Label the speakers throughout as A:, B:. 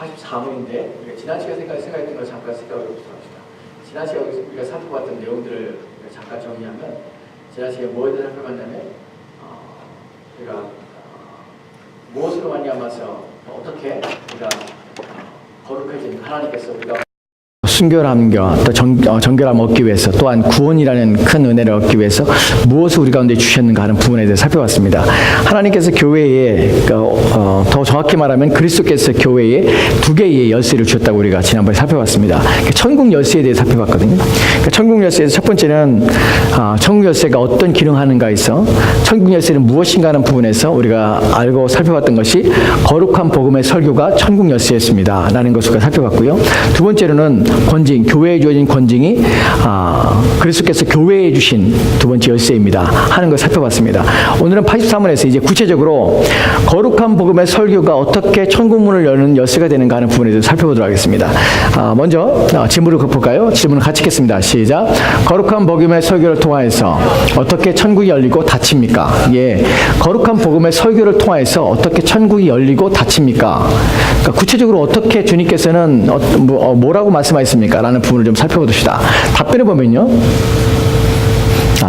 A: 84문인데 우리가 지난 시간에 생각했던 걸 잠깐 생각해 보도록 합시다. 지난 시간에 우리가 살펴봤던 내용들을 잠깐 정리하면 지난 시간에 뭐에 대해 살펴봤냐면 우리가 무엇으로 말미암아서 어떻게 우리가 거룩해진 하나님께서 우리가 순결함과 또 정결함을 얻기 위해서 또한 구원이라는 큰 은혜를 얻기 위해서 무엇을 우리 가운데 주셨는가 하는 부분에 대해서 살펴봤습니다. 하나님께서 교회에 더 정확히 말하면 그리스도께서 교회에 두 개의 열쇠를 주셨다고 우리가 지난번에 살펴봤습니다. 천국 열쇠에 대해 살펴봤거든요. 천국 열쇠에서 첫 번째는 천국 열쇠가 어떤 기능을 하는가에서 천국 열쇠는 무엇인가 하는 부분에서 우리가 알고 살펴봤던 것이 거룩한 복음의 설교가 천국 열쇠였습니다 라는 것을 우리가 살펴봤고요. 두 번째로는 권징, 교회에 주어진 권징이 그리스도께서 교회에 주신 두 번째 열쇠입니다 하는 걸 살펴봤습니다. 오늘은 83문에서 이제 구체적으로 거룩한 복음의 설교가 어떻게 천국문을 여는 열쇠가 되는가 하는 부분에 대해서 살펴보도록 하겠습니다. 먼저 질문을 볼까요? 질문을 같이 읽겠습니다. 시작. 거룩한 복음의 설교를 통하여서 어떻게 천국이 열리고 닫힙니까? 예, 거룩한 복음의 설교를 통하여서 어떻게 천국이 열리고 닫힙니까? 그러니까 구체적으로 어떻게 주님께서는 뭐라고 말씀하셨습니까? 라는 부분을 좀 살펴봅시다. 답변을 보면요.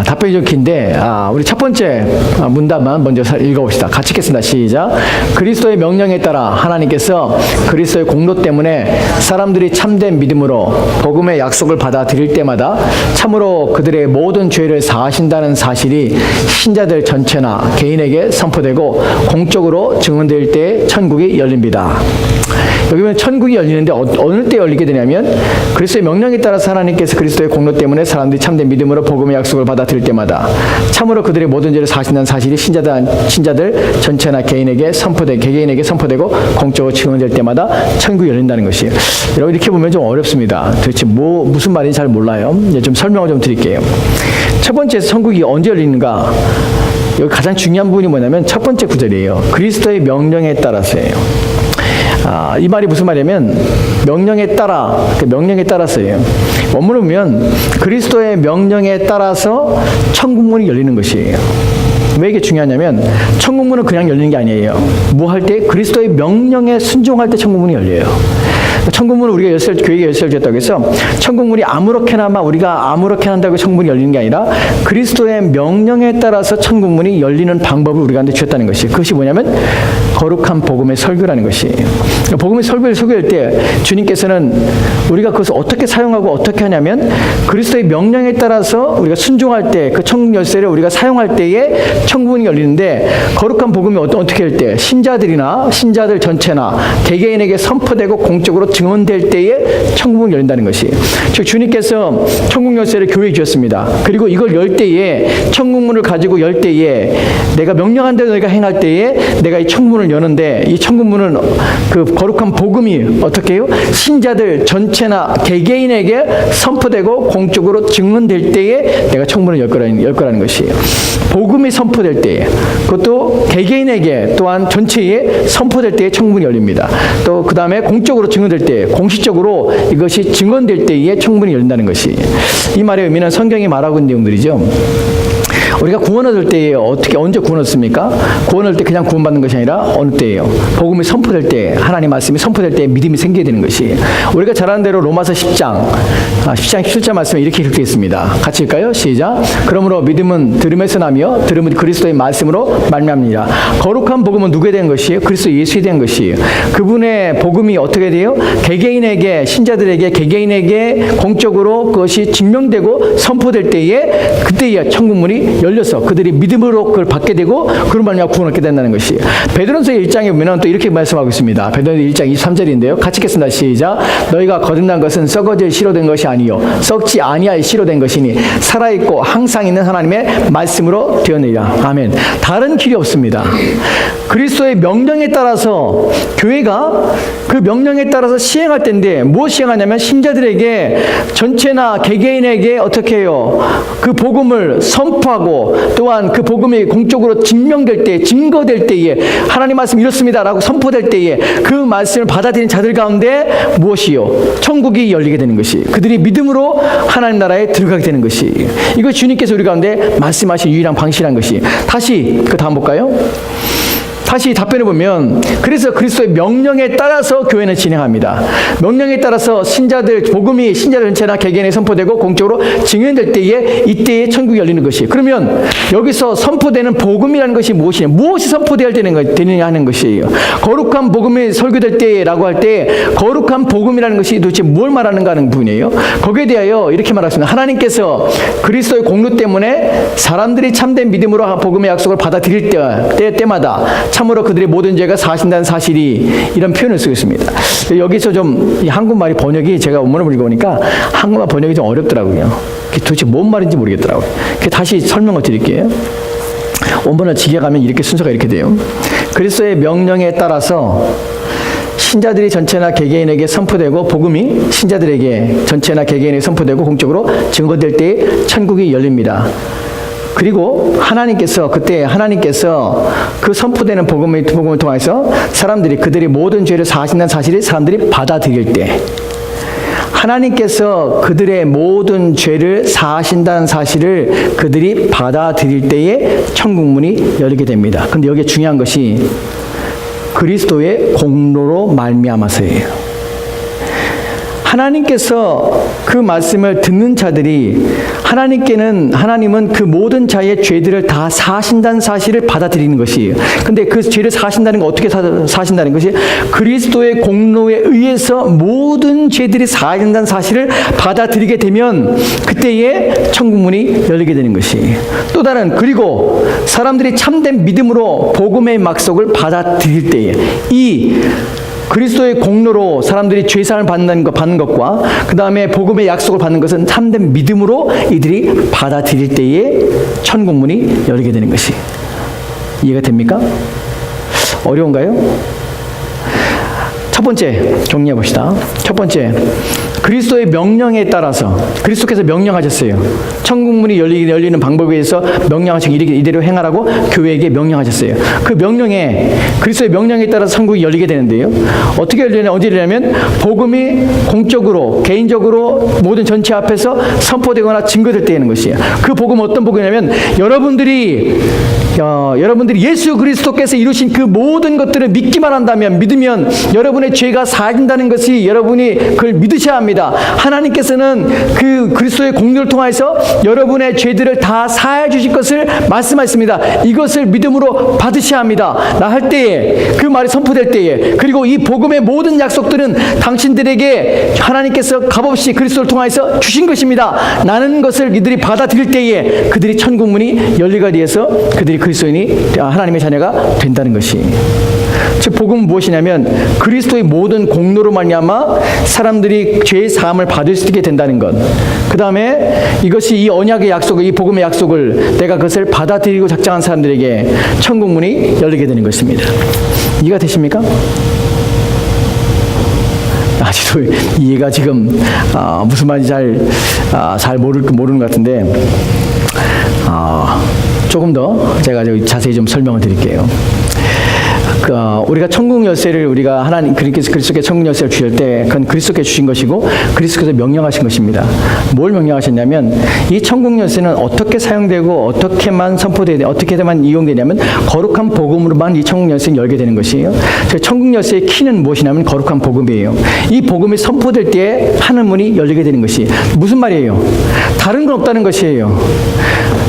A: 답변이 좀 긴데 우리 첫 번째 문답만 먼저 읽어봅시다. 같이 읽겠습니다. 시작. 그리스도의 명령에 따라 하나님께서 그리스도의 공로 때문에 사람들이 참된 믿음으로 복음의 약속을 받아들일 때마다 참으로 그들의 모든 죄를 사하신다는 사실이 신자들 전체나 개인에게 선포되고 공적으로 증언될 때 천국이 열립니다. 여기 보면 천국이 열리는데 어느 때 열리게 되냐면 그리스도의 명령에 따라서 하나님께서 그리스도의 공로 때문에 사람들이 참된 믿음으로 복음의 약속을 받아들일 때마다 참으로 그들의 모든 죄를 사하신다는 사실이 신자들 전체나 개개인에게 선포되고 공적으로 증언될 때마다 천국이 열린다는 것이에요. 여러분 이렇게 보면 좀 어렵습니다. 도대체 무슨 말인지 잘 몰라요. 이제 좀 설명을 좀 드릴게요. 첫 번째 천국이 언제 열리는가? 여기 가장 중요한 부분이 뭐냐면 첫 번째 구절이에요. 그리스도의 명령에 따라서예요. 이 말이 무슨 말이냐면 명령에 따라서예요. 원문을 보면 그리스도의 명령에 따라서 천국문이 열리는 것이에요. 왜 이게 중요하냐면 천국문은 그냥 열리는 게 아니에요. 뭐 할 때? 그리스도의 명령에 순종할 때 천국문이 열려요. 천국문을 우리가 교회에 열쇠를 줬다고 해서 천국문이 우리가 아무렇게나 한다고 천국문이 열리는 게 아니라 그리스도의 명령에 따라서 천국문이 열리는 방법을 우리가 주셨다는 것이에요. 그것이 뭐냐면 거룩한 복음의 설교라는 것이에요. 복음의 설교를 설교할 때 주님께서는 우리가 그것을 어떻게 사용하고 어떻게 하냐면 그리스도의 명령에 따라서 우리가 순종할 때 그 천국 열쇠를 우리가 사용할 때에 천국문이 열리는데 거룩한 복음이 어떻게 할 때 신자들 전체나 개개인에게 선포되고 공적으로 증언될 때에 천국문이 열린다는 것이에요. 즉 주님께서 천국 열쇠를 교회에 주셨습니다. 그리고 이걸 열 때에 천국문을 가지고 열 때에 내가 명령한 대로 너희가 행할 때에 내가 이 천국문을 여는데 이 천국문은 그 거룩한 복음이 어떻게 해요? 신자들 전체나 개개인에게 선포되고 공적으로 증언될 때에 내가 천국문을 열 거라는 것이에요. 복음이 선포될 때에 그것도 개개인에게 또한 전체에 선포될 때에 천국문이 열립니다. 또 그 다음에 공적으로 증언될 때 공식적으로 이것이 증언될 때에 천국문이 열린다는 것이 이 말의 의미는 성경이 말하고 있는 내용들이죠. 우리가 구원 얻을 때에 언제 구원 얻습니까? 구원 얻을 때 그냥 구원받는 것이 아니라 어느 때예요? 복음이 선포될 때, 하나님 말씀이 선포될 때 믿음이 생기게 되는 것이 우리가 잘 아는 대로 로마서 10장 17절 말씀에 이렇게 기록되어 있습니다. 같이 읽까요? 시작. 그러므로 믿음은 들음에서 나며 들음은 그리스도의 말씀으로 말미암느니라. 거룩한 복음은 누구에 대한 것이에요? 그리스도 예수에 대한 것이에요. 그분의 복음이 어떻게 돼요? 개개인에게 신자들에게 개개인에게 공적으로 그것이 증명되고 선포될 때에 그때야 천국문이 열려서 그들이 믿음으로 그걸 받게 되고 그런 말미암아 구원 얻게 된다는 것이 베드로전서 1장에 보면 또 이렇게 말씀하고 있습니다. 베드로전서 1장 23절인데요. 같이 읽겠습니다. 시작. 너희가 거듭난 것은 썩어질 씨로 된 것이 아니요 썩지 아니할 씨로 된 것이니 살아있고 항상 있는 하나님의 말씀으로 되었느니라. 아멘. 다른 길이 없습니다. 그리스도의 명령에 따라서 교회가 그 명령에 따라서 시행할 때인데 무엇 시행하냐면 신자들에게 전체나 개개인에게 어떻게 해요? 그 복음을 선포하고 또한 그 복음이 공적으로 증명될 때, 증거될 때에 하나님 말씀 이렇습니다라고 선포될 때에 그 말씀을 받아들인 자들 가운데 무엇이요? 천국이 열리게 되는 것이 그들이 믿음으로 하나님 나라에 들어가게 되는 것이 이거 주님께서 우리 가운데 말씀하신 유일한 방식이라는 것이 다시 그 다음 볼까요? 다시 답변해 보면, 그래서 그리스도의 명령에 따라서 교회는 진행합니다. 명령에 따라서 신자들, 복음이 신자들 전체나 개개인에 선포되고 공적으로 증언될 때에 이때에 천국이 열리는 것이. 그러면 여기서 선포되는 복음이라는 것이 무엇이냐? 무엇이 선포되어야 되느냐 하는 것이에요. 거룩한 복음이 설교될 때라고 할 때 거룩한 복음이라는 것이 도대체 뭘 말하는가 하는 부분이에요. 거기에 대하여 이렇게 말하겠습니다. 하나님께서 그리스도의 공로 때문에 사람들이 참된 믿음으로 복음의 약속을 받아들일 때마다 참으로 그들의 모든 죄가 사하신다는 사실이, 이런 표현을 쓰고 있습니다. 여기서 좀 이 한국말이 번역이, 제가 원문을 읽어보니까 한국말 번역이 좀 어렵더라고요. 도대체 뭔 말인지 모르겠더라고요. 다시 설명을 드릴게요. 원문을 직역하면 이렇게 순서가 이렇게 돼요. 그리스도의 명령에 따라서 신자들이 전체나 개개인에게 선포되고 복음이 신자들에게 전체나 개개인에게 선포되고 공적으로 증거될 때에 천국이 열립니다. 그리고 그때 하나님께서 그 선포되는 복음을 통해서 사람들이 그들의 모든 죄를 사하신다는 사실을 사람들이 받아들일 때, 하나님께서 그들의 모든 죄를 사하신다는 사실을 그들이 받아들일 때에 천국문이 열리게 됩니다. 그런데 여기에 중요한 것이 그리스도의 공로로 말미암아서예요. 하나님께서 그 말씀을 듣는 자들이, 하나님은 그 모든 자의 죄들을 다 사하신다는 사실을 받아들이는 것이에요. 근데 그 죄를 사하신다는 거, 어떻게 사하신다는 것이, 그리스도의 공로에 의해서 모든 죄들이 사하신다는 사실을 받아들이게 되면 그때에 천국문이 열리게 되는 것이에요. 또 다른, 그리고 사람들이 참된 믿음으로 복음의 약속을 받아들일 때에, 이 그리스도의 공로로 사람들이 죄사함을 받는 것과 그 다음에 복음의 약속을 받는 것은 참된 믿음으로 이들이 받아들일 때에 천국문이 열리게 되는 것이. 이해가 됩니까? 어려운가요? 첫 번째 정리해 봅시다. 첫 번째, 그리스도의 명령에 따라서, 그리스도께서 명령하셨어요. 천국문이 열리는 방법에 대해서 명령하시고 이대로 행하라고 교회에게 명령하셨어요. 그 명령에, 그리스도의 명령에 따라서 천국이 열리게 되는데요. 어떻게 열리냐, 어디 열리냐면 복음이 공적으로, 개인적으로 모든 전체 앞에서 선포되거나 증거될 때에는 것이에요. 그 복음은 어떤 복음이냐면, 여러분들이 예수 그리스도께서 이루신 그 모든 것들을 믿기만 한다면, 믿으면 여러분의 죄가 사해진다는 것이 여러분이 그걸 믿으셔야 합니다. 하나님께서는 그 그리스도의 공로를 통해서 여러분의 죄들을 다 사해 주실 것을 말씀하셨습니다. 이것을 믿음으로 받으셔야 합니다. 나 할 때에, 그 말이 선포될 때에, 그리고 이 복음의 모든 약속들은 당신들에게 하나님께서 값없이 그리스도를 통해서 주신 것입니다. 나는 것을 이들이 받아들일 때에 그들이 천국문이 열리게 되어서 그들이 그리스도인이, 하나님의 자녀가 된다는 것이. 즉 복음은 무엇이냐면, 그리스도의 모든 공로로 말미암아 사람들이 죄의 사함을 받을 수 있게 된다는 것. 그 다음에 이것이, 이 언약의 약속을, 이 복음의 약속을 내가 그것을 받아들이고 작정한 사람들에게 천국문이 열리게 되는 것입니다. 이해가 되십니까? 아직도 이해가 지금 무슨 말인지 잘 모르는 것 같은데, 조금 더 제가 자세히 좀 설명을 드릴게요. 우리가 천국 열쇠를, 우리가 하나님 그리스도께 천국 열쇠를 주실 때 그건 그리스도께 주신 것이고 그리스도께서 명령하신 것입니다. 뭘 명령하셨냐면, 이 천국 열쇠는 어떻게 사용되고 어떻게만 선포되냐, 어떻게만 이용되냐면 거룩한 복음으로만 이 천국 열쇠는 열게 되는 것이에요. 천국 열쇠의 키는 무엇이냐면 거룩한 복음이에요. 이 복음이 선포될 때 하늘 문이 열리게 되는 것이. 무슨 말이에요? 다른 건 없다는 것이에요.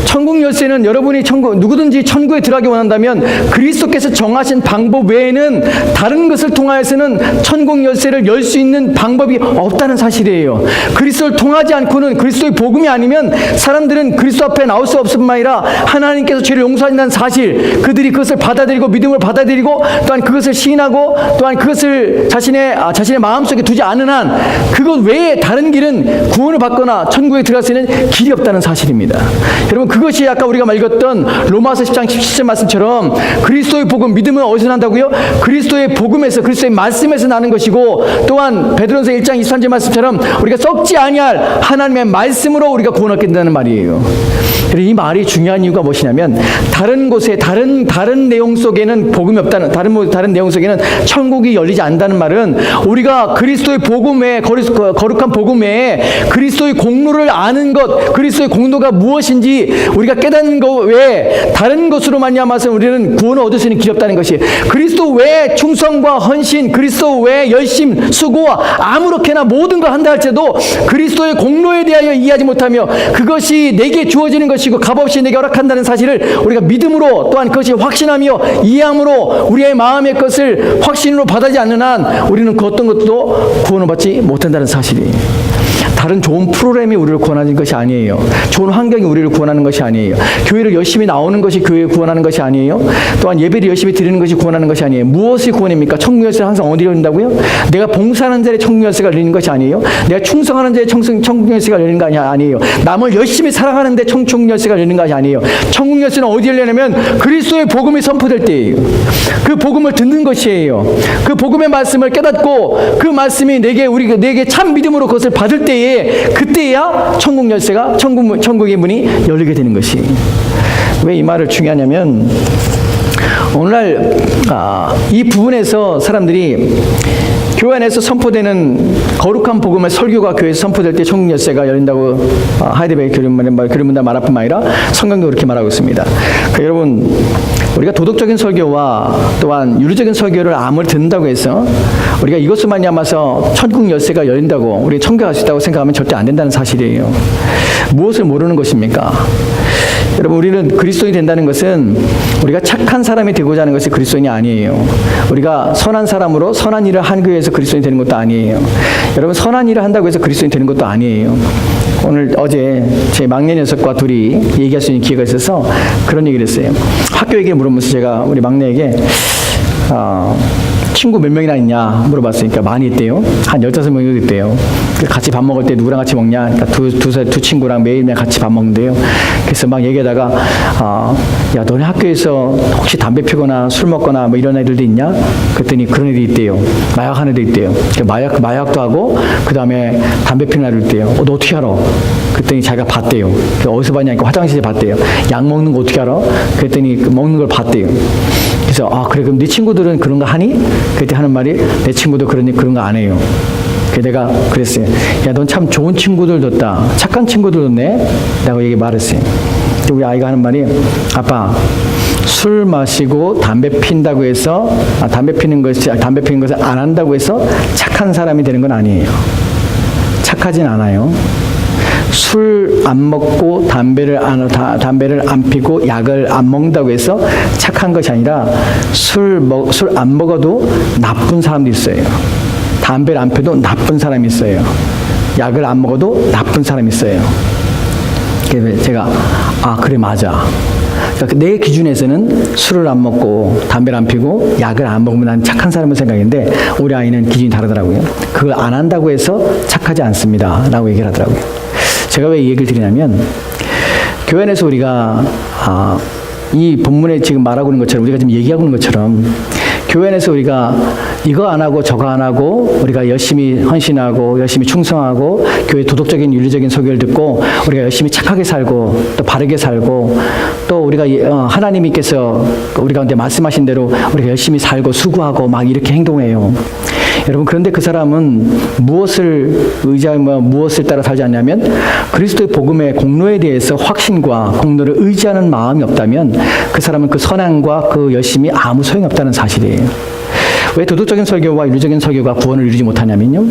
A: 천국 열쇠는 여러분이 누구든지 천국에 들어가기 원한다면 그리스도께서 정하신 방법 외에는 다른 것을 통하여서는 천국 열쇠를 열 수 있는 방법이 없다는 사실이에요. 그리스도를 통하지 않고는, 그리스도의 복음이 아니면 사람들은 그리스도 앞에 나올 수 없을 뿐만 아니라 하나님께서 죄를 용서하신다는 사실, 그들이 그것을 받아들이고 믿음을 받아들이고 또한 그것을 시인하고 또한 그것을 자신의 마음속에 두지 않은 한 그것 외에 다른 길은 구원을 받거나 천국에 들어갈 수 있는 길이 없다는 사실입니다. 여러분, 그것이 아까 우리가 읽었던 로마서 10장 17절 말씀처럼 그리스도의 복음, 믿음은 어디서 난다고요? 그리스도의 복음에서, 그리스도의 말씀에서 나는 것이고, 또한 베드로전서 1장 23절 말씀처럼 우리가 썩지 아니할 하나님의 말씀으로 우리가 구원을 얻게 된다는 말이에요. 이 말이 중요한 이유가 무엇이냐면, 다른 곳에 다른 내용 속에는 복음이 없다는, 다른 내용 속에는 천국이 열리지 않는다는 말은, 우리가 그리스도의 복음에, 거룩한 복음에 그리스도의 공로를 아는 것, 그리스도의 공로가 무엇인지 우리가 깨닫는 것 외에 다른 것으로 말미암아서 우리는 구원을 얻을 수 있는 길이 없다는 것이, 그리스도 외에 충성과 헌신, 그리스도 외에 열심, 수고와 아무렇게나 모든 걸 한다 할지라도 그리스도의 공로에 대하여 이해하지 못하며 그것이 내게 주어지는 것이고 값없이 내게 허락한다는 사실을 우리가 믿음으로, 또한 그것이 확신하며 이해함으로 우리의 마음의 것을 확신으로 받아지 않는 한 우리는 그 어떤 것도 구원을 받지 못한다는 사실이, 다른 좋은 프로그램이 우리를 구원하는 것이 아니에요. 좋은 환경이 우리를 구원하는 것이 아니에요. 교회를 열심히 나오는 것이 교회를 구원하는 것이 아니에요. 또한 예배를 열심히 드리는 것이 구원하는 것이 아니에요. 무엇이 구원입니까? 천국 열쇠를 항상 어디로 열린다고요? 내가 봉사하는 자의 천국 열쇠가 열리는 것이 아니에요. 내가 충성하는 자의 천국 열쇠가 열리는 거 아니에요. 남을 열심히 사랑하는 데 천국 열쇠가 열리는 것이 아니에요. 천국 열쇠는 어디 열리냐면 그리스도의 복음이 선포될 때예요. 그 복음을 듣는 것이에요. 그 복음의 말씀을 깨닫고 그 말씀이 내게 참 믿음으로 그것을 받을 때에, 그때야 천국 열쇠가, 천국의 문이 열리게 되는 것이. 왜 이 말을 중요하냐면, 오늘날 이 부분에서 사람들이 교회 안에서 선포되는 거룩한 복음의 설교가 교회에서 선포될 때 천국 열쇠가 열린다고 하이데베르 교리문답 말할 뿐만 아니라 성경도 그렇게 말하고 있습니다. 그러니까 여러분, 우리가 도덕적인 설교와 또한 윤리적인 설교를 아무리 듣는다고 해서 우리가 이것을 말미암아서 천국 열쇠가 열린다고, 우리 천국에 갈 수 있다고 생각하면 절대 안 된다는 사실이에요. 무엇을 모르는 것입니까? 여러분, 우리는 그리스도인이 된다는 것은 우리가 착한 사람이 되고자 하는 것이 그리스도인이 아니에요. 우리가 선한 사람으로 선한 일을 하기 위해서 그리스도인이 되는 것도 아니에요. 여러분, 선한 일을 한다고 해서 그리스도인이 되는 것도 아니에요. 어제 제 막내 녀석과 둘이 얘기할 수 있는 기회가 있어서 그런 얘기를 했어요. 학교 얘기를 물으면서 제가 우리 막내에게 친구 몇 명이나 있냐 물어봤으니까 많이 있대요. 한 15명이 있대요. 같이 밥 먹을 때 누구랑 같이 먹냐? 그러니까 두 친구랑 매일 같이 밥 먹는데요. 그래서 막 얘기하다가 야, 너네 학교에서 혹시 담배 피거나 술 먹거나 뭐 이런 애들도 있냐? 그랬더니 그런 애들이 있대요. 마약하는 애들 있대요. 마약도 하고 그 다음에 담배 피는 애들 있대요. 너 어떻게 알아? 그랬더니 자기가 봤대요. 어디서 봤냐니까 화장실에 봤대요. 약 먹는 거 어떻게 알아? 그랬더니 먹는 걸 봤대요. 그래서 그래, 그럼 네 친구들은 그런 거 하니? 그때 하는 말이, 내 친구도 그런 거 안 해요. 그래서 내가 그랬어요. 야, 넌 참 좋은 친구들 뒀다. 착한 친구들 뒀네? 라고 말했어요. 우리 아이가 하는 말이, 아빠, 술 마시고 담배 핀다고 해서 담배 피는 것을 안 한다고 해서 착한 사람이 되는 건 아니에요. 착하진 않아요. 술 안 먹고 담배를 안 피고 약을 안 먹는다고 해서 착한 것이 아니라 술 안 먹어도 나쁜 사람도 있어요. 담배를 안 피워도 나쁜 사람이 있어요. 약을 안 먹어도 나쁜 사람이 있어요. 그래서 제가 그래, 맞아. 그러니까 내 기준에서는 술을 안 먹고 담배를 안 피고 약을 안 먹으면 난 착한 사람을 생각했는데 우리 아이는 기준이 다르더라고요. 그걸 안 한다고 해서 착하지 않습니다 라고 얘기를 하더라고요. 제가 왜 이 얘기를 드리냐면, 교회 안에서 우리가 이 본문에 지금 말하고 있는 것처럼, 우리가 지금 얘기하고 있는 것처럼 교회 안에서 우리가 이거 안 하고 저거 안 하고 우리가 열심히 헌신하고 열심히 충성하고 교회 도덕적인 윤리적인 설교를 듣고 우리가 열심히 착하게 살고 또 바르게 살고 또 우리가 하나님께서 우리 가운데 말씀하신 대로 우리가 열심히 살고 수고하고 막 이렇게 행동해요. 여러분, 그런데 그 사람은 무엇을 의지하며 무엇을 따라 살지 않냐면 그리스도의 복음의 공로에 대해서 확신과 공로를 의지하는 마음이 없다면 그 사람은 그 선행과 그 열심이 아무 소용이 없다는 사실이에요. 왜 도덕적인 설교와 윤리적인 설교가 구원을 이루지 못하냐면요,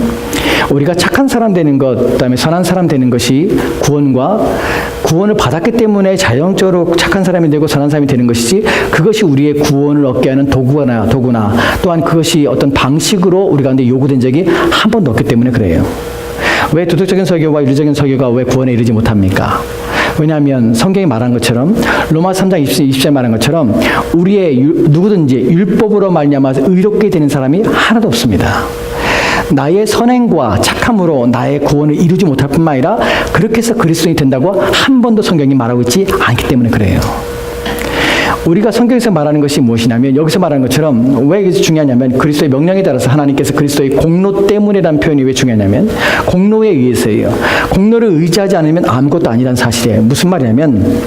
A: 우리가 착한 사람 되는 것, 그다음에 선한 사람 되는 것이 구원을 받았기 때문에 자연적으로 착한 사람이 되고 선한 사람이 되는 것이지, 그것이 우리의 구원을 얻게 하는 도구나 또한 그것이 어떤 방식으로 우리 가운데 요구된 적이 한 번도 없기 때문에 그래요. 왜 도덕적인 설교와 윤리적인 설교가 왜 구원에 이르지 못합니까? 왜냐하면 성경이 말한 것처럼, 로마 3장 20절 말한 것처럼 우리의 누구든지 율법으로 말미암아서 의롭게 되는 사람이 하나도 없습니다. 나의 선행과 착함으로 나의 구원을 이루지 못할 뿐만 아니라 그렇게 해서 그리스도인이 된다고 한 번도 성경이 말하고 있지 않기 때문에 그래요. 우리가 성경에서 말하는 것이 무엇이냐면, 여기서 말하는 것처럼 왜 이게 중요하냐면, 그리스도의 명령에 따라서 하나님께서 그리스도의 공로 때문에라는 표현이 왜 중요하냐면 공로에 의해서예요. 공로를 의지하지 않으면 아무것도 아니라는 사실이에요. 무슨 말이냐면,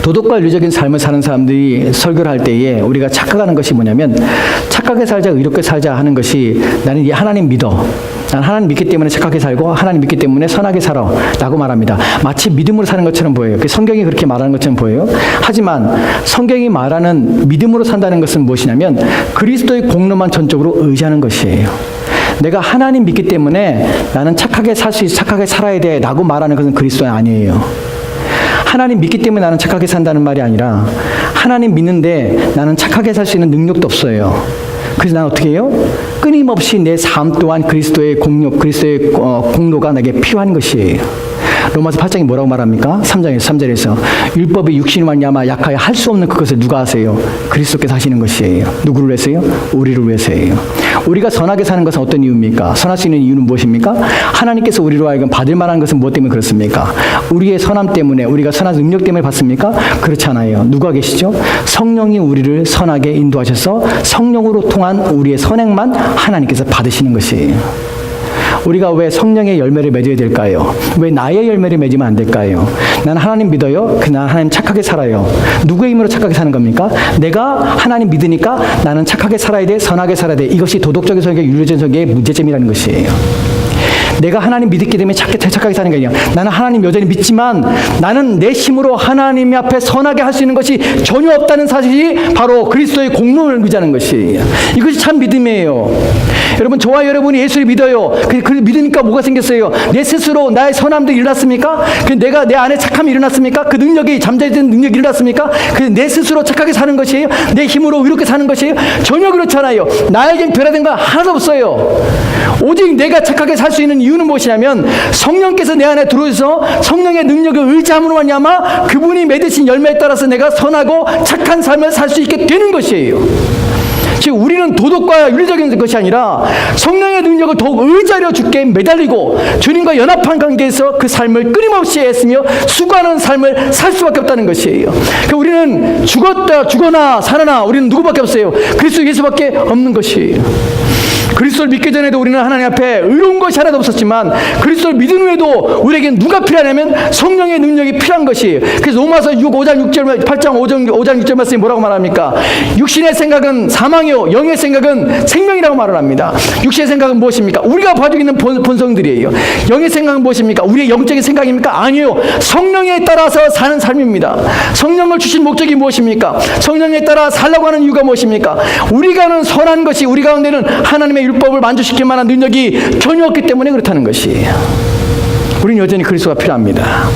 A: 도덕과 윤리적인 삶을 사는 사람들이 설교를 할 때에 우리가 착각하는 것이 뭐냐면, 착하게 살자, 의롭게 살자 하는 것이, 나는 이 하나님 믿어, 난 하나님 믿기 때문에 착하게 살고 하나님 믿기 때문에 선하게 살아 라고 말합니다. 마치 믿음으로 사는 것처럼 보여요. 성경이 그렇게 말하는 것처럼 보여요. 하지만 성경이 말하는 믿음으로 산다는 것은 무엇이냐면 그리스도의 공로만 전적으로 의지하는 것이에요. 내가 하나님 믿기 때문에 나는 착하게 살 수 있어, 착하게 살아야 돼 라고 말하는 것은 그리스도는 아니에요. 하나님 믿기 때문에 나는 착하게 산다는 말이 아니라 하나님 믿는데 나는 착하게 살 수 있는 능력도 없어요. 그래서 나는 어떻게 해요? 끊임없이 내 삶 또한 그리스도의 공력, 그리스도의 공로가 내게 필요한 것이에요. 로마서 8장이 뭐라고 말합니까? 3절에서 율법이 육신이 말미암아 약하여 할 수 없는 그것을 누가 하세요? 그리스도께서 하시는 것이에요. 누구를 위해서요? 우리를 위해서예요. 우리가 선하게 사는 것은 어떤 이유입니까? 선할 수 있는 이유는 무엇입니까? 하나님께서 우리로 하여금 받을 만한 것은 무엇 때문에 그렇습니까? 우리의 선함 때문에, 우리가 선한 능력 때문에 받습니까? 그렇지 않아요. 누가 계시죠? 성령이 우리를 선하게 인도하셔서 성령으로 통한 우리의 선행만 하나님께서 받으시는 것이에요. 우리가 왜 성령의 열매를 맺어야 될까요? 왜 나의 열매를 맺으면 안 될까요? 나는 하나님 믿어요. 난 하나님 착하게 살아요. 누구의 힘으로 착하게 사는 겁니까? 내가 하나님 믿으니까 나는 착하게 살아야 돼, 선하게 살아야 돼. 이것이 도덕적인 설계, 윤리적인 설계의 문제점이라는 것이에요. 내가 하나님 믿기 때문에 착하게 사는 게 아니라 나는 하나님 여전히 믿지만 나는 내 힘으로 하나님 앞에 선하게 할 수 있는 것이 전혀 없다는 사실이 바로 그리스도의 공로를 의지하는 것이에요. 이것이 참 믿음이에요. 여러분, 저와 여러분이 예수를 믿어요. 그 믿으니까 뭐가 생겼어요? 내 스스로 나의 선함도 일어났습니까? 내가 내 안에 착함이 일어났습니까? 그 능력이 잠재된 능력이 일어났습니까? 내 스스로 착하게 사는 것이에요? 내 힘으로 이렇게 사는 것이에요? 전혀 그렇잖아요. 나에겐 변화된 거 하나도 없어요. 오직 내가 착하게 살 수 있는 이유는 무엇이냐면 성령께서 내 안에 들어오셔서 성령의 능력을 의지함으로 말미암아 그분이 맺으신 열매에 따라서 내가 선하고 착한 삶을 살 수 있게 되는 것이에요. 즉 우리는 도덕과 윤리적인 것이 아니라 성령의 능력을 더욱 의지하려 주께 매달리고 주님과 연합한 관계에서 그 삶을 끊임없이 애쓰며 수고하는 삶을 살 수밖에 없다는 것이에요. 그러니까 우리는 죽거나 살아나 우리는 누구밖에 없어요. 그리스도 예수밖에 없는 것이에요. 그리스도를 믿기 전에도 우리는 하나님 앞에 의로운 것이 하나도 없었지만 그리스도를 믿은 후에도 우리에게 누가 필요하냐면 성령의 능력이 필요한 것이에요. 그래서 로마서 8장 6절 말씀이 뭐라고 말합니까? 육신의 생각은 사망이요 영의 생각은 생명이라고 말을 합니다. 육신의 생각은 무엇입니까? 우리가 가지고 있는 본성들이에요. 영의 생각은 무엇입니까? 우리의 영적인 생각입니까? 아니요. 성령에 따라서 사는 삶입니다. 성령을 주신 목적이 무엇입니까? 성령에 따라 살라고 하는 이유가 무엇입니까? 우리가 하는 선한 것이 우리 가운데는 하나님의 율법을 만족시킬 만한 능력이 전혀 없기 때문에 그렇다는 것이에요. 우리는 여전히 그리스도가 필요합니다.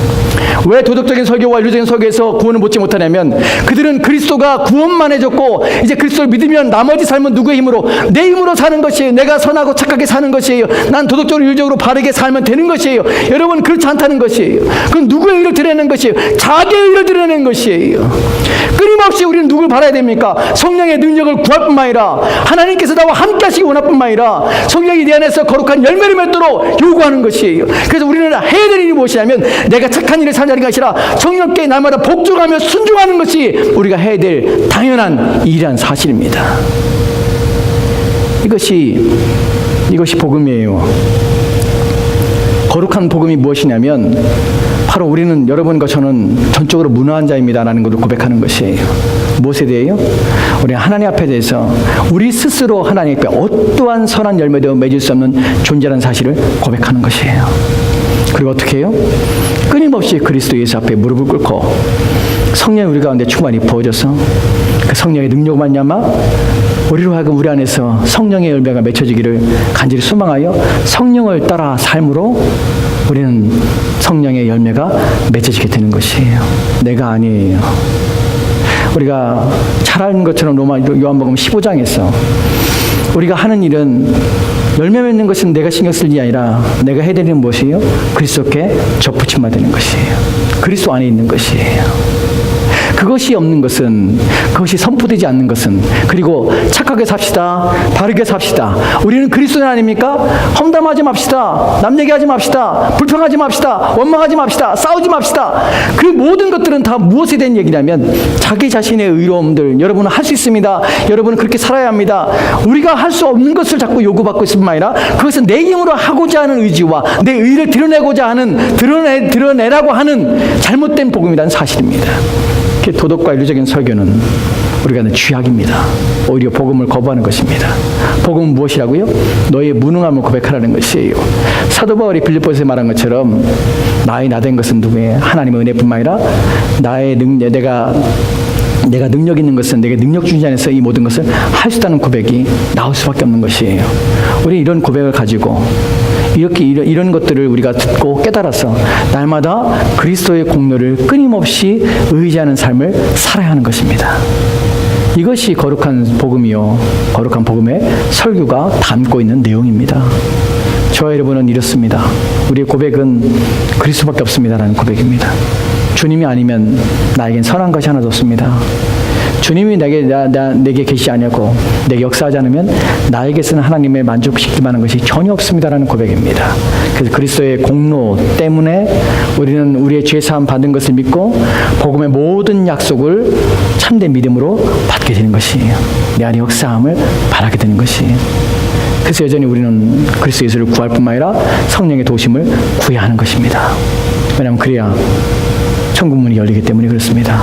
A: 왜 도덕적인 설교와 윤리적인 설교에서 구원을 얻지 못하냐면 그들은 그리스도가 구원만 해줬고 이제 그리스도를 믿으면 나머지 삶은 누구의 힘으로? 내 힘으로 사는 것이에요. 내가 선하고 착하게 사는 것이에요. 난 도덕적으로 윤리적으로 바르게 살면 되는 것이에요. 여러분 그렇지 않다는 것이에요. 그건 누구의 의를 드러내는 것이에요? 자기의 의를 드러내는 것이에요. 끊임없이 우리는 누굴 바라야 됩니까? 성령의 능력을 구할 뿐만 아니라 하나님께서 나와 함께 하시기 원할 뿐만 아니라 성령이 내 안에서 거룩한 열매를 맺도록 요구하는 것이에요. 그래서 우리는 해야 될 일이 무엇이냐면 내가 착한 일을 살자는 것이 아니라 성령께 날마다 복종하며 순종하는 것이 우리가 해야 될 당연한 일이라는 사실입니다. 이것이 복음이에요. 거룩한 복음이 무엇이냐면 바로 우리는 여러분과 저는 전적으로 무능한 자입니다라는 것을 고백하는 것이에요. 무엇에 대해요? 우리 하나님 앞에 대해서 우리 스스로 하나님 앞에 어떠한 선한 열매도 맺을 수 없는 존재라는 사실을 고백하는 것이에요. 그리고 어떻게 해요? 끊임없이 그리스도 예수 앞에 무릎을 꿇고 성령이 우리 가운데 충만히 부어져서 그 성령의 능력 말미암아 우리로 하여금 우리 안에서 성령의 열매가 맺혀지기를 간절히 소망하여 성령을 따라 삶으로 우리는 성령의 열매가 맺혀지게 되는 것이에요. 내가 아니에요. 우리가 잘 아는 것처럼 요한복음 15장에서 우리가 하는 일은 열매 맺는 것은 내가 신경 쓸 일이 아니라 내가 해야 되는 무엇이에요? 그리스도께 접붙임만 되는 것이에요. 그리스도 안에 있는 것이에요. 그것이 없는 것은, 그것이 선포되지 않는 것은, 그리고 착하게 삽시다, 바르게 삽시다. 우리는 그리스도인 아닙니까? 험담하지 맙시다, 남 얘기하지 맙시다, 불평하지 맙시다, 원망하지 맙시다, 싸우지 맙시다. 그 모든 것들은 다 무엇에 대한 얘기냐면 자기 자신의 의로움들, 여러분은 할 수 있습니다. 여러분은 그렇게 살아야 합니다. 우리가 할 수 없는 것을 자꾸 요구받고 있을 뿐만 아니라 그것은 내 힘으로 하고자 하는 의지와 내 의를 드러내고자 하는, 드러내라고 하는 잘못된 복음이라는 사실입니다. 도덕과 윤리적인 설교는 우리가 하는 죄악입니다. 오히려 복음을 거부하는 것입니다. 복음은 무엇이라고요? 너희의 무능함을 고백하라는 것이에요. 사도 바울이 빌립보서에 말한 것처럼 나의 나된 것은 누구예요? 하나님의 은혜뿐만 아니라 나의 내가 능력 있는 것은 내게 능력 주신 자 안에서 이 모든 것을 할 수 있다는 고백이 나올 수밖에 없는 것이에요. 우리 이런 고백을 가지고 이런 것들을 우리가 듣고 깨달아서 날마다 그리스도의 공로를 끊임없이 의지하는 삶을 살아야 하는 것입니다. 이것이 거룩한 복음이요, 거룩한 복음의 설교가 담고 있는 내용입니다. 저와 여러분은 이렇습니다. 우리의 고백은 그리스도밖에 없습니다라는 고백입니다. 주님이 아니면 나에겐 선한 것이 하나도 없습니다. 주님이 내게 계시지 않냐고 내게 역사하지 않으면 나에게서는 하나님의 만족시킬 만한 것이 전혀 없습니다라는 고백입니다. 그래서 그리스도의 공로 때문에 우리는 우리의 죄사함 받은 것을 믿고 복음의 모든 약속을 참된 믿음으로 받게 되는 것이에요. 내 안에 역사함을 바라게 되는 것이에요. 그래서 여전히 우리는 그리스도 예수를 구할 뿐만 아니라 성령의 도심을 구해야 하는 것입니다. 왜냐하면 그래야 천국 문이 열리기 때문에 그렇습니다.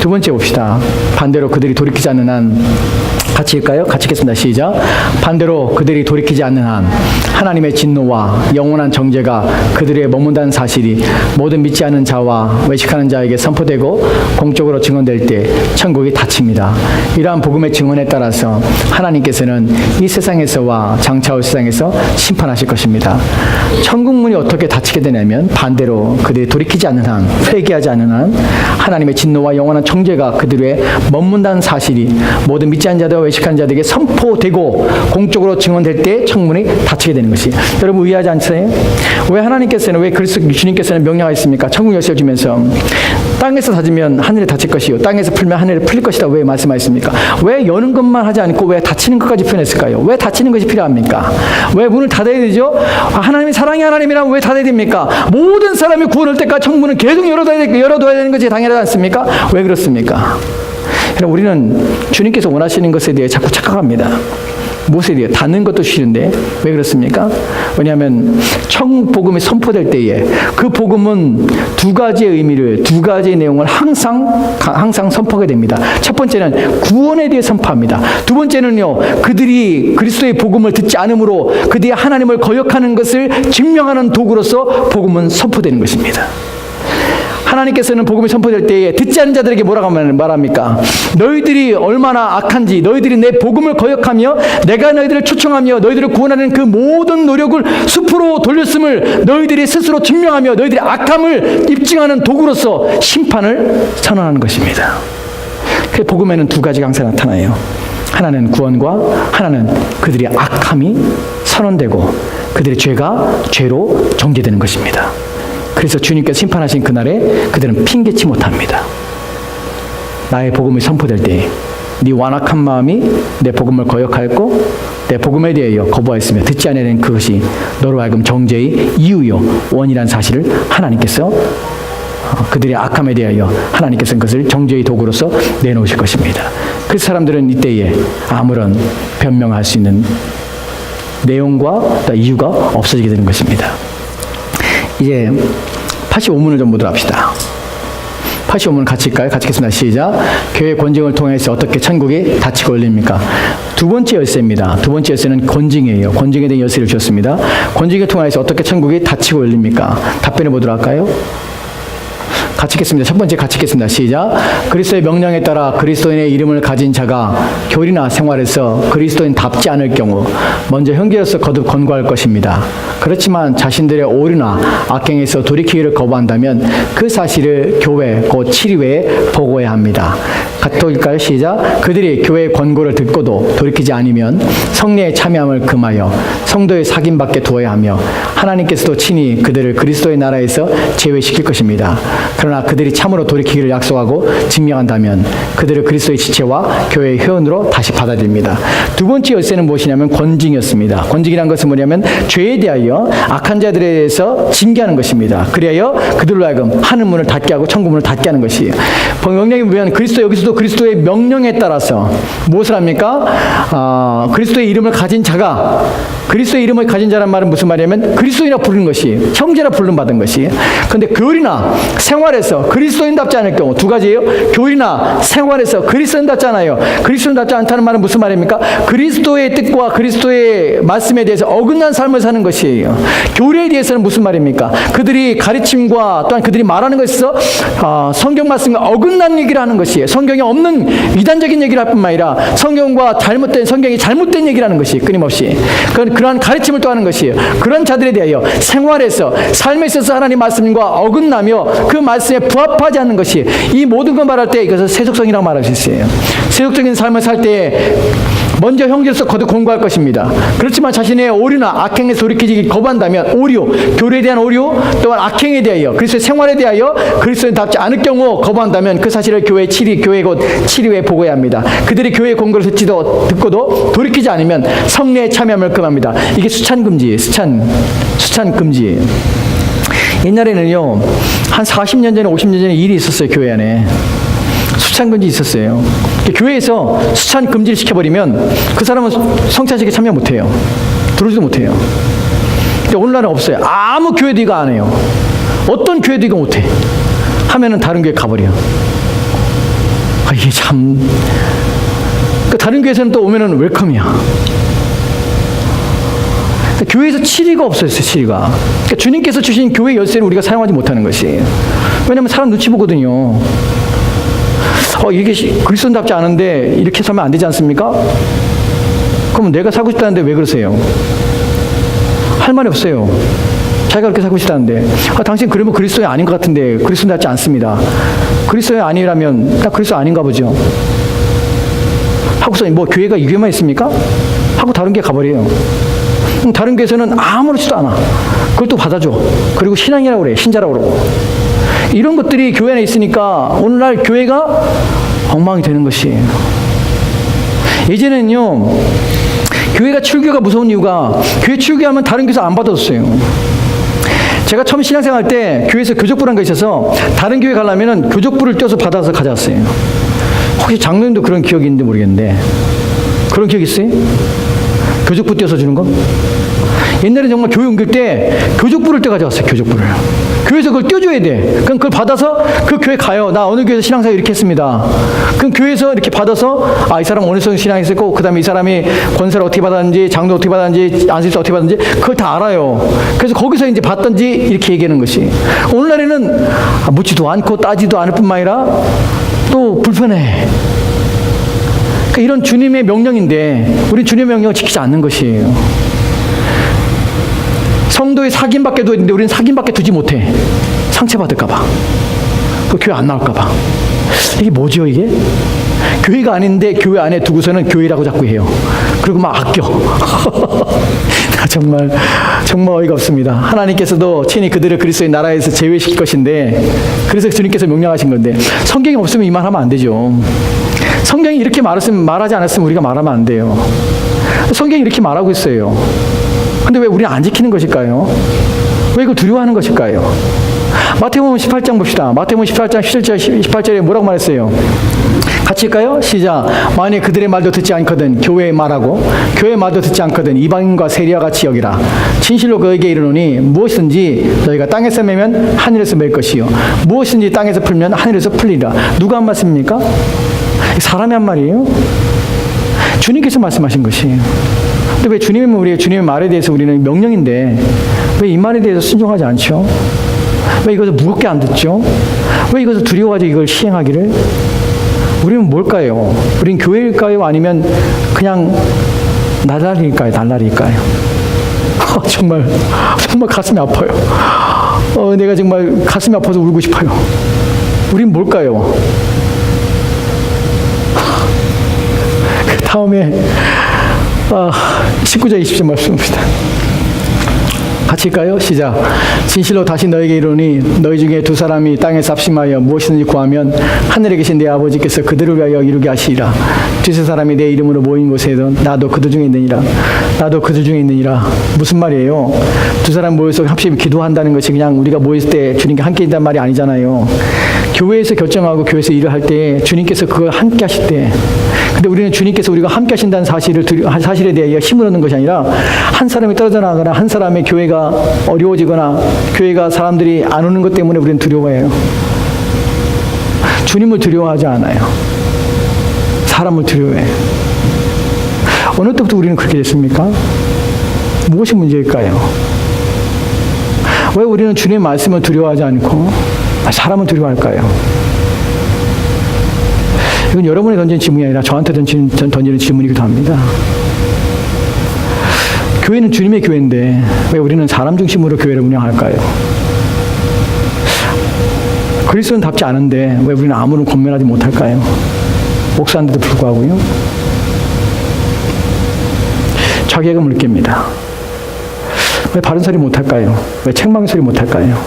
A: 두 번째 봅시다. 반대로 그들이 돌이키지 않는 한, 같이 읽을까요? 같이 읽겠습니다. 시작. 반대로 그들이 돌이키지 않는 한 하나님의 진노와 영원한 정죄가 그들의 머문다는 사실이 모든 믿지 않는 자와 외식하는 자에게 선포되고 공적으로 증언될 때 천국이 닫힙니다. 이러한 복음의 증언에 따라서 하나님께서는 이 세상에서와 장차올 세상에서 심판하실 것입니다. 천국 문이 어떻게 닫히게 되냐면 반대로 그들이 돌이키지 않는 한, 회개하지 않는 한 하나님의 진노와 영원한 정죄가 그들의 머문다는 사실이 모든 믿지 않는 자들과 외식하는 자들에게 선포되고 공적으로 증언될 때 천문이 닫히게 되는 것이. 여러분 의아하지 않으세요? 왜 하나님께서는, 왜 그리스도 주님께서는 명령하셨습니까? 천국 열쇠를 주면서 땅에서 닫으면 하늘에 닫힐 것이요 땅에서 풀면 하늘에 풀릴 것이다 왜 말씀하셨습니까? 왜 여는 것만 하지 않고 왜 닫히는 것까지 표현했을까요? 왜 닫히는 것이 필요합니까? 왜 문을 닫아야 되죠? 하나님이 사랑의 하나님이라면 왜 닫아야 됩니까? 모든 사람이 구원할 때까지 천문은 계속 열어둬야 되는 것이 당연하지 않습니까? 왜 그렇습니까? 우리는 주님께서 원하시는 것에 대해 자꾸 착각합니다. 무엇에 대해? 닫는 것도 싫은데 왜 그렇습니까? 왜냐하면 천국 복음이 선포될 때에 그 복음은 두 가지의 의미를, 두 가지의 내용을 항상 선포하게 됩니다. 첫 번째는 구원에 대해 선포합니다. 두 번째는요, 그들이 그리스도의 복음을 듣지 않으므로 그들이 하나님을 거역하는 것을 증명하는 도구로서 복음은 선포되는 것입니다. 하나님께서는 복음이 선포될 때에 듣지 않는 자들에게 뭐라고 말합니까? 너희들이 얼마나 악한지, 너희들이 내 복음을 거역하며 내가 너희들을 초청하며 너희들을 구원하는 그 모든 노력을 숲으로 돌렸음을 너희들이 스스로 증명하며 너희들의 악함을 입증하는 도구로서 심판을 선언하는 것입니다. 그 복음에는 두 가지가 항상 나타나요. 하나는 구원과 하나는 그들의 악함이 선언되고 그들의 죄가 죄로 정죄되는 것입니다. 그래서 주님께서 심판하신 그날에 그들은 핑계치 못합니다. 나의 복음이 선포될 때 네 완악한 마음이 내 복음을 거역하였고 내 복음에 대하여 거부하였으며 듣지 않으려는 그것이 너로 하여금 정죄의 이유요 원이라는 사실을 하나님께서 그들의 악함에 대하여 하나님께서 그것을 정죄의 도구로서 내놓으실 것입니다. 그래서 사람들은 이때에 아무런 변명할 수 있는 내용과 이유가 없어지게 되는 것입니다. 이제 85문을 좀 보도록 합시다. 85문 같이 읽까요? 같이 읽겠습니다. 시작. 교회 권징을 통해서 어떻게 천국이 닫히고 열립니까? 두 번째 열쇠입니다. 두 번째 열쇠는 권징이에요. 권징에 대한 열쇠를 주었습니다. 권징을 통해서 어떻게 천국이 닫히고 열립니까? 답변해 보도록 할까요? 같이 읽겠습니다. 첫 번째 같이 읽겠습니다. 시작. 그리스도의 명령에 따라 그리스도인의 이름을 가진 자가 교리나 생활에서 그리스도인답지 않을 경우 먼저 형제로서 거듭 권고할 것입니다. 그렇지만 자신들의 오류나 악행에서 돌이키기를 거부한다면 그 사실을 교회 곧 치리회에 보고해야 합니다. 또 읽을까요? 시작. 그들이 교회의 권고를 듣고도 돌이키지 않으면 성례에 참여함을 금하여 성도의 사귐밖에 두어야 하며 하나님께서도 친히 그들을 그리스도의 나라에서 제외시킬 것입니다. 그러나 그들이 참으로 돌이키기를 약속하고 증명한다면 그들을 그리스도의 지체와 교회의 회원으로 다시 받아들입니다. 두 번째 열쇠는 무엇이냐면 권징이었습니다. 권징이란 것은 뭐냐면 죄에 대하여 악한 자들에 대해서 징계하는 것입니다. 그리하여 그들로 하여금 하늘 문을 닫게 하고 천국 문을 닫게 하는 것이에요. 명령이 뭐냐면 여기서도 그리스도의 명령에 따라서 무엇을 합니까? 그리스도의 이름을 가진 자가 그리스도의 이름을 가진 자란 말은 무슨 말이냐면 그리스도인이라 부르는 것이, 형제라 부름 받은 것이. 그런데 교리나 생활에서 그리스도인답지 않을 경우 두 가지예요. 교리나 생활에서 그리스도인답지 않아요. 그리스도인답지 않다는 말은 무슨 말입니까? 그리스도의 뜻과 그리스도의 말씀에 대해서 어긋난 삶을 사는 것이에요. 교리에 대해서는 무슨 말입니까? 그들이 가르침과 또한 그들이 말하는 것에서 성경 말씀과 어긋난 얘기를 하는 것이에요. 성경에 없는 이단적인 얘기를 할 뿐만 아니라 성경이 잘못된 얘기를 하는 것이 끊임없이 그러한 가르침을 또 하는 것이에요. 그런 자들에 대하여 생활에서 삶에 있어서 하나님 말씀과 어긋나며 그 말씀에 부합하지 않는 것이, 이 모든 걸 말할 때 이것을 세속성이라고 말할 수 있어요. 세속적인 삶을 살 때 먼저 형제로서 거듭 공부할 것입니다. 그렇지만 자신의 오류나 악행에서 돌이키기 거부한다면 오류, 교리에 대한 오류, 또한 악행에 대하여 그리스도의 생활에 대하여 그리스도인답지 않을 경우 거부한다면 그 사실을 교회 곧 치리회에 보고해야 합니다. 그들이 교회 공고를 듣고도 돌이키지 않으면 성례에 참여함을 금합니다. 이게 수찬금지. 옛날에는요, 한 40년 전에 50년 전에 일이 있었어요. 교회 안에 수찬금지 있었어요. 교회에서 수찬금지를 시켜버리면 그 사람은 성찬식에 참여 못해요. 들어오지도 못해요. 근데 오늘날은 없어요. 아무 교회도 이거 안 해요. 어떤 교회도 이거 못해. 하면은 다른 교회 가버려. 이게 참, 다른 교회에서는 또 오면은 웰컴이야. 교회에서 치리가 없어졌어요. 치리가. 주님께서 주신 교회 열쇠를 우리가 사용하지 못하는 것이에요. 왜냐하면 사람 눈치 보거든요. 이게 그리스도인답지 않은데 이렇게 살면 안 되지 않습니까? 그럼 내가 살고 싶다는데 왜 그러세요? 할 말이 없어요. 자기가 그렇게 살고 싶다는데, 당신 그러면 그리스도인 아닌 것 같은데 그리스도인답지 않습니다. 그리스도인 아니라면 나 그리스도 아닌가 보죠. 하고서 뭐 교회가 이 교회만 있습니까? 하고 다른 교회 가버려요. 다른 교회에서는 아무렇지도 않아. 그걸 또 받아줘. 그리고 신앙이라고 그래. 신자라고 그러고. 이런 것들이 교회 안에 있으니까 오늘날 교회가 엉망이 되는 것이에요. 예전에는요, 교회가 출교가 무서운 이유가 교회 출교하면 다른 교회에서 안 받아줬어요. 제가 처음 신앙생활 할 때 교회에서 교족부라는 게 있어서 다른 교회 가려면 교족부를 떼서 받아서 가져왔어요. 혹시 장로님도 그런 기억이 있는지 모르겠는데 그런 기억 있어요? 교족부 떼서 주는 거? 옛날에 정말 교회 옮길 때 교족부를 떼 가져왔어요. 교족부를. 교회에서 그걸 떼줘야 돼. 그럼 그걸 받아서 그 교회 가요. 나 어느 교회에서 신앙생활 이렇게 했습니다. 그럼 교회에서 이렇게 받아서 이 사람 어느 성 신앙했었고 그 다음에 이 사람이 권세를 어떻게 받았는지, 장로 어떻게 받았는지, 안수일사 어떻게 받았는지 그걸 다 알아요. 그래서 거기서 이제 받든지 이렇게 얘기하는 것이. 오늘날에는 묻지도 않고 따지도 않을 뿐만 아니라 또 불편해. 그러니까 이런 주님의 명령인데 우리 주님의 명령을 지키지 않는 것이에요. 성도의 사귐밖에 둬있는데 우리는 사귐밖에 두지 못해. 상처받을까봐. 그 교회 안 나올까봐. 이게 뭐죠 이게? 교회가 아닌데 교회 안에 두고서는 교회라고 자꾸 해요. 그리고 막 아껴. 정말 어이가 없습니다. 하나님께서도 친히 그들을 그리스도의 나라에서 제외시킬 것인데, 그래서 주님께서 명령하신 건데 성경이 없으면 이 말 하면 안 되죠. 성경이 이렇게 말하지 않았으면 우리가 말하면 안 돼요. 성경이 이렇게 말하고 있어요. 근데 왜 우리는 안 지키는 것일까요? 왜 이걸 두려워하는 것일까요? 마태복음 18장 봅시다. 마태복음 18장 18절에 뭐라고 말했어요? 같이 읽까요? 시작. 만일 그들의 말도 듣지 않거든 교회의 말하고 교회의 말도 듣지 않거든 이방인과 세리와 같이 여기라. 진실로 그에게 이르노니 무엇이든지 너희가 땅에서 매면 하늘에서 맬 것이요 무엇이든지 땅에서 풀면 하늘에서 풀리라. 누가 한 말씀입니까? 사람이 한 말이에요? 주님께서 말씀하신 것이에요. 근데 왜 주님의 말에 대해서 우리는 명령인데 왜 이 말에 대해서 순종하지 않죠? 왜 이것을 무겁게 안 듣죠? 왜 이것을 두려워하지 이걸 시행하기를? 우리는 뭘까요? 우린 교회일까요? 아니면 그냥 날라리일까요? 정말 가슴이 아파요. 내가 정말 가슴이 아파서 울고 싶어요. 우린 뭘까요? 다음에 19절 20절 말씀입니다. 같이 읽까요? 시작. 진실로 다시 너에게 이르노니 너희 중에 두 사람이 땅에서 합심하여 무엇이든지 구하면 하늘에 계신 내 아버지께서 그들을 위하여 이루게 하시리라. 두세 사람이 내 이름으로 모인 곳에도 나도 그들 중에 있느니라. 무슨 말이에요? 두 사람 모여서 합심 기도한다는 것이 그냥 우리가 모였을 때 주님께 함께 있단 말이 아니잖아요. 교회에서 결정하고 교회에서 일을 할 때 주님께서 그걸 함께 하실 때, 근데 우리는 주님께서 우리가 함께 하신다는 사실에 대해 힘을 얻는 것이 아니라 한 사람이 떨어져 나가거나 한 사람의 교회가 어려워지거나 교회가 사람들이 안 오는 것 때문에 우리는 두려워해요. 주님을 두려워하지 않아요. 사람을 두려워해요. 어느 때부터 우리는 그렇게 됐습니까? 무엇이 문제일까요? 왜 우리는 주님의 말씀을 두려워하지 않고 사람을 두려워할까요? 이건 여러분이 던진 질문이 아니라 저한테 던지는 질문이기도 합니다. 교회는 주님의 교회인데 왜 우리는 사람 중심으로 교회를 운영할까요? 그리스도인답지 않은데 왜 우리는 아무런 권면하지 못할까요? 목사인데도 불구하고요. 자괴감을 느낍니다. 왜 바른 소리 못할까요? 왜 책망의 소리 못할까요?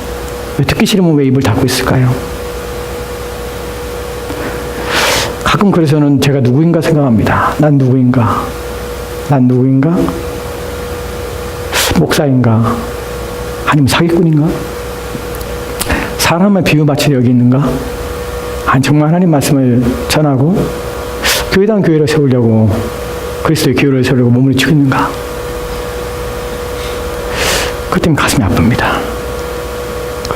A: 왜 듣기 싫으면 왜 입을 닫고 있을까요? 가끔 그래서는 제가 누구인가 생각합니다. 난 누구인가? 난 누구인가? 목사인가? 아니면 사기꾼인가? 사람을 비유마치 여기 있는가? 아니 정말 하나님 말씀을 전하고 교회당 교회를 세우려고 그리스도의 교회를 세우려고 몸을 치고 있는가? 그 때문에 가슴이 아픕니다.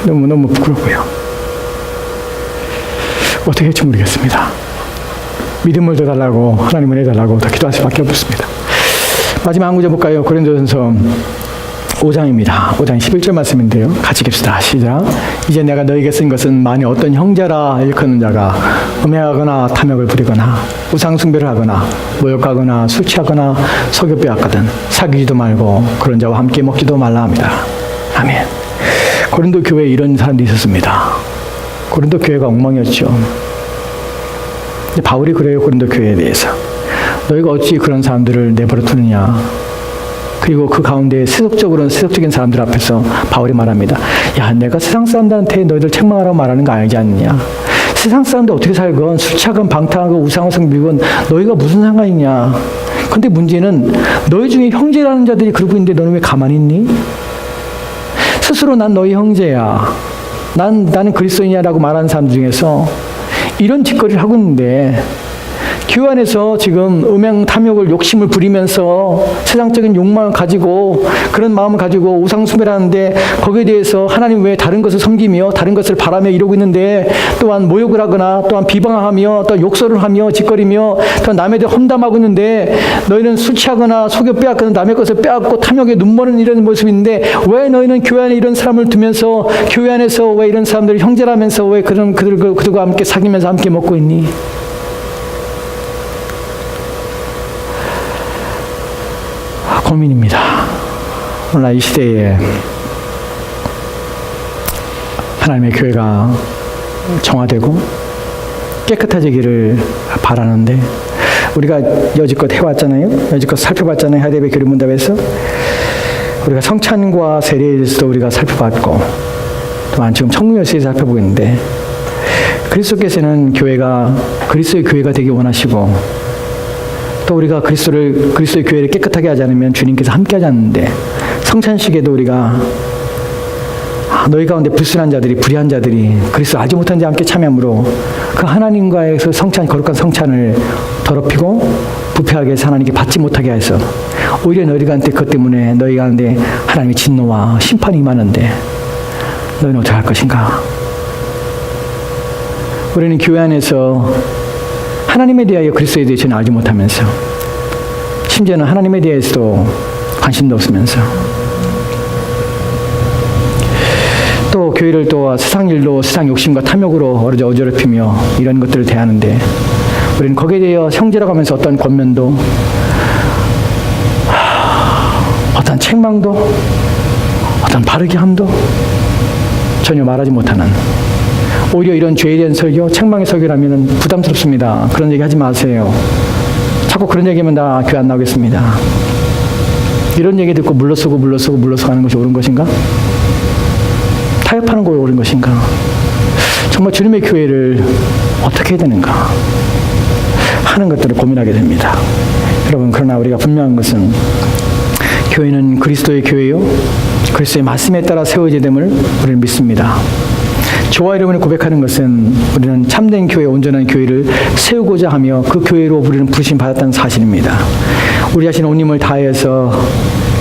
A: 너무 부끄럽고요. 어떻게 할지 모르겠습니다. 믿음을 더 달라고 하나님을 해달라고 더 기도할 수밖에 없습니다. 마지막 한 구절 볼까요? 고린도전서 5장입니다. 5장 11절 말씀인데요. 같이 읽읍시다. 시작. 이제 내가 너에게 쓴 것은 만일 어떤 형제라 일컫는 자가 음행하거나 탐욕을 부리거나 우상숭배를 하거나 모욕하거나 술 취하거나 속여 빼앗거든 사귀지도 말고 그런 자와 함께 먹지도 말라 합니다. 아멘. 고린도 교회에 이런 사람들이 있었습니다. 고린도 교회가 엉망이었죠. 근데 바울이 그래요. 고린도 교회에 대해서. 너희가 어찌 그런 사람들을 내버려 두느냐. 그리고 그 가운데 세속적인 사람들 앞에서 바울이 말합니다. 야, 내가 세상 사람들한테 너희들 책망하라고 말하는 거 아니지 않느냐. 세상 사람들 어떻게 살건 술 취하건 방탕하건 우상을 섬기건 너희가 무슨 상관이냐. 근데 문제는 너희 중에 형제라는 자들이 그러고 있는데 너는 왜 가만히 있니? 스스로 난 너희 형제야. 나는 그리스도인이야라고 말하는 사람 중에서 이런 짓거리를 하고 있는데 교회 안에서 지금 음행, 탐욕을, 욕심을 부리면서 세상적인 욕망을 가지고 그런 마음을 가지고 우상숭배를 하는데 거기에 대해서 하나님 외에 다른 것을 섬기며 다른 것을 바라며 이러고 있는데 또한 모욕을 하거나 또한 비방하며 또 욕설을 하며 짓거리며 또 남에 대해 험담하고 있는데 너희는 술 취하거나 속여 빼앗거나 남의 것을 빼앗고 탐욕에 눈머는 이런 모습이 있는데 왜 너희는 교회 안에 이런 사람을 두면서 교회 안에서 왜 이런 사람들을 형제라면서 왜 그들과 함께 사귀면서 함께 먹고 있니? 고민입니다. 오늘날 이 시대에 하나님의 교회가 정화되고 깨끗해지기를 바라는데 우리가 여지껏 해왔잖아요. 여지껏 살펴봤잖아요. 하대배 교리문답에서 우리가 성찬과 세례에 대해서도 우리가 살펴봤고 또한 지금 청문회에서 살펴보고 있는데 그리스도께서는 교회가 그리스도의 교회가 되기 원하시고 또 우리가 그리스도의 교회를 깨끗하게 하지 않으면 주님께서 함께 하지 않는데 성찬식에도 우리가 너희 가운데 불순한 자들이 불의한 자들이 그리스도 알지 못한 자와 함께 참여함으로 그 하나님과의 그 거룩한 성찬을 더럽히고 부패하게 해서 하나님께 받지 못하게 해서 오히려 너희들한테 그것 때문에 너희 가운데 하나님의 진노와 심판이 임하는데 너희는 어떻게 할 것인가? 우리는 교회 안에서 하나님에 대하여 그리스도에 대해서는 알지 못하면서 심지어는 하나님에 대해서도 관심도 없으면서 또 교회를 또 세상 일로 세상 욕심과 탐욕으로 어지럽히며 이런 것들을 대하는데 우리는 거기에 대하여 형제라고 하면서 어떤 권면도 어떤 책망도 어떤 바르게 함도 전혀 말하지 못하는 오히려 이런 죄에 대한 설교, 책망의 설교라면 부담스럽습니다. 그런 얘기 하지 마세요. 자꾸 그런 얘기하면 나 교회 안 나오겠습니다. 이런 얘기 듣고 물러서고 하는 것이 옳은 것인가? 타협하는 것이 옳은 것인가? 정말 주님의 교회를 어떻게 해야 되는가? 하는 것들을 고민하게 됩니다. 여러분, 그러나 우리가 분명한 것은 교회는 그리스도의 교회요 그리스도의 말씀에 따라 세워져야 됨을 우리는 믿습니다. 저와 여러분이 고백하는 것은 우리는 참된 교회, 온전한 교회를 세우고자 하며 그 교회로 우리는 부르심 받았다는 사실입니다. 우리 자신 온 힘을 다해서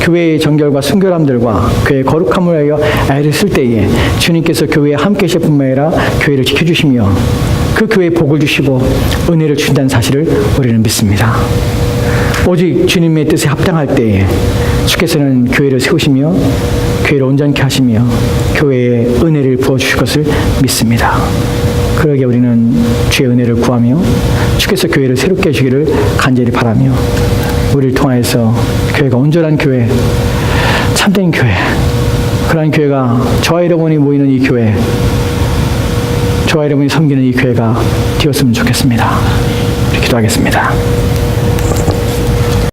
A: 교회의 정결과 순결함들과 교회의 거룩함을 위하여 애를 쓸 때에 주님께서 교회에 함께 하실 뿐만 아니라 교회를 지켜주시며 그 교회에 복을 주시고 은혜를 준다는 사실을 우리는 믿습니다. 오직 주님의 뜻에 합당할 때에 주께서는 교회를 세우시며 교회를 온전케 하시며 교회에 은혜를 부어주실 것을 믿습니다. 그러기에 우리는 주의 은혜를 구하며 주께서 교회를 새롭게 해주기를 간절히 바라며 우리를 통하여서 교회가 온전한 교회, 참된 교회, 그러한 교회가 저와 여러분이 모이는 이 교회, 저와 여러분이 섬기는 이 교회가 되었으면 좋겠습니다. 기도하겠습니다.